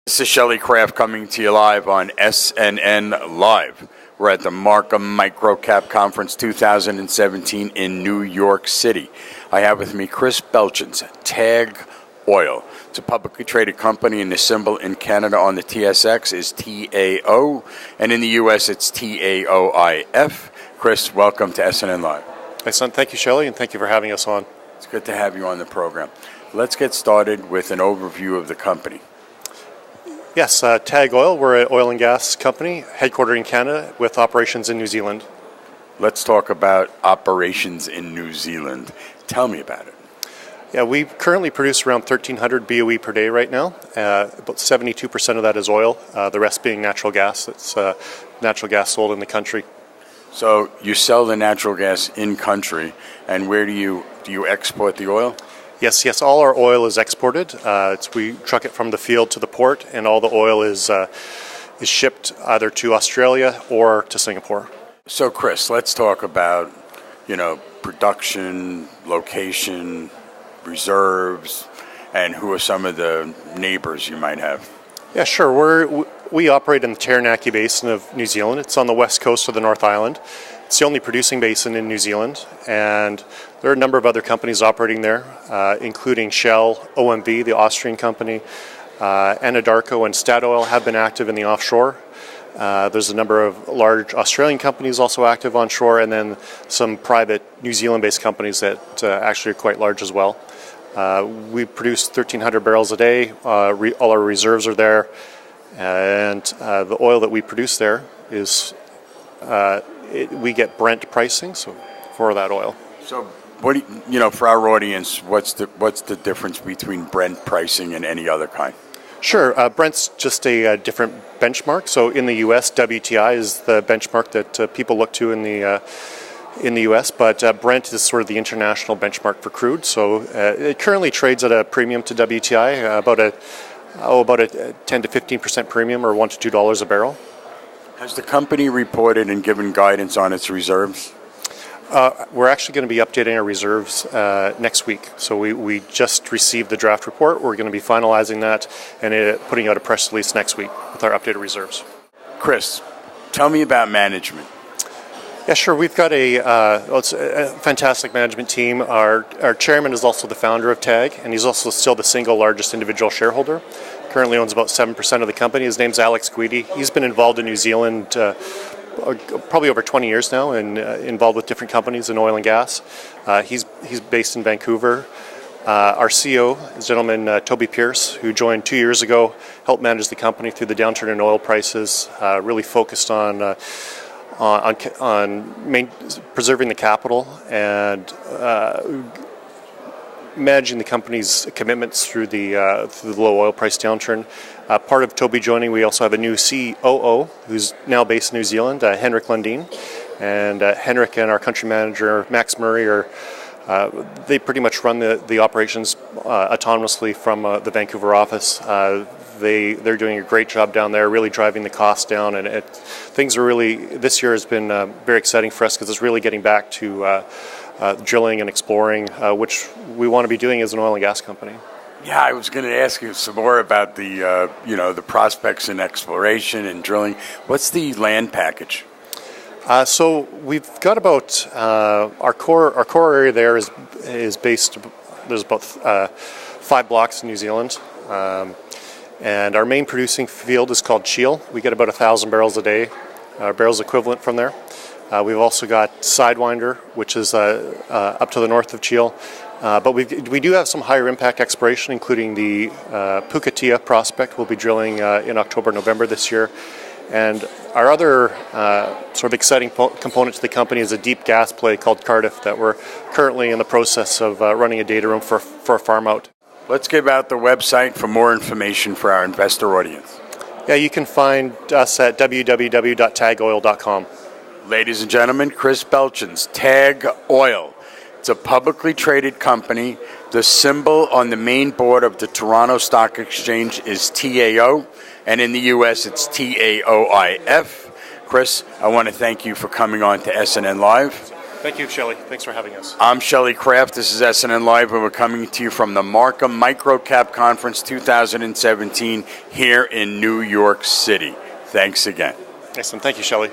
This is Shelley Craft coming to you live on SNNLive. We're at the Marcum MicroCap Conference 2017 in New York City. I have with me Chris Beltgens, TAG Oil. It's a publicly traded company, and the symbol in Canada on the TSX is TAO, and in the U.S. it's TAOIF. Chris, welcome to SNNLive. Excellent. Thank you, Shelley, and thank you for having us on. It's good to have you on the program. Let's get started with an overview of the company. Yes, TAG Oil, we're an oil and gas company headquartered in Canada with operations in New Zealand. Let's talk about operations in New Zealand. Tell me about it. Yeah, we currently produce around 1,300 BOE per day right now. About 72% of that is oil, the rest being natural gas. It's natural gas sold in the country. So you sell the natural gas in country, and where do you export the oil? Yes, all our oil is exported. We truck it from the field to the port, and all the oil is shipped either to Australia or to Singapore. So Chris, let's talk about, production, location, reserves, and who are some of the neighbors you might have. Yeah, sure. We operate in the Taranaki Basin of New Zealand. It's on the west coast of the North Island. It's the only producing basin in New Zealand, and there are a number of other companies operating there, including Shell, OMV, the Austrian company, Anadarko and Statoil have been active in the offshore. There's a number of large Australian companies also active onshore, and then some private New Zealand-based companies that actually are quite large as well. We produce 1,300 barrels a day. All our reserves are there, and the oil that we produce there is we get Brent pricing for that oil. So, what for our audience, what's the difference between Brent pricing and any other kind? Sure, Brent's just a different benchmark. So in the U.S., WTI is the benchmark that people look to in the U.S., but Brent is sort of the international benchmark for crude. So it currently trades at a premium to WTI, about a 10 to 15% premium, or $1 to $2 a barrel. Has the company reported and given guidance on its reserves? We're actually going to be updating our reserves next week. So we just received the draft report. We're going to be finalizing that and putting out a press release next week with our updated reserves. Chris, tell me about management. Yeah, sure. We've got it's a fantastic management team. Our chairman is also the founder of TAG, and he's also still the single largest individual shareholder. Currently owns about 7% of the company. His name's Alex Guidi. He's been involved in New Zealand probably over 20 years now, and involved with different companies in oil and gas. He's based in Vancouver. Our CEO is a gentleman, Toby Pierce, who joined 2 years ago, helped manage the company through the downturn in oil prices, really focused on preserving the capital and managing the company's commitments through the low oil price downturn. Part of Toby joining, we also have a new COO who's now based in New Zealand, Henrik Lundin. And Henrik and our country manager, Max Murray, they pretty much run the operations autonomously from the Vancouver office. They're doing a great job down there, really driving the costs down. And things are really, this year has been very exciting for us because it's really getting back to drilling and exploring, which we want to be doing as an oil and gas company. Yeah, I was going to ask you some more about the prospects in exploration and drilling. What's the land package? So we've got about our core area there is based. There's about 5 blocks in New Zealand, and our main producing field is called Cheel. We get about 1,000 barrels a day, barrels equivalent from there. We've also got Sidewinder, which is up to the north of Cheel. But we do have some higher impact exploration, including the Pukatia prospect. We'll be drilling in October, November this year. And our other sort of exciting component to the company is a deep gas play called Cardiff that we're currently in the process of running a data room for a farm out. Let's give out the website for more information for our investor audience. Yeah, you can find us at www.tagoil.com. Ladies and gentlemen, Chris Beltgens, TAG Oil. It's a publicly traded company. The symbol on the main board of the Toronto Stock Exchange is TAO, and in the U.S. it's TAOIF. Chris, I want to thank you for coming on to SNNLive. Thank you, Shelley. Thanks for having us. I'm Shelley Kraft. This is SNNLive, and we're coming to you from the Marcum MicroCap Conference 2017 here in New York City. Thanks again. Excellent. Thank you, Shelley.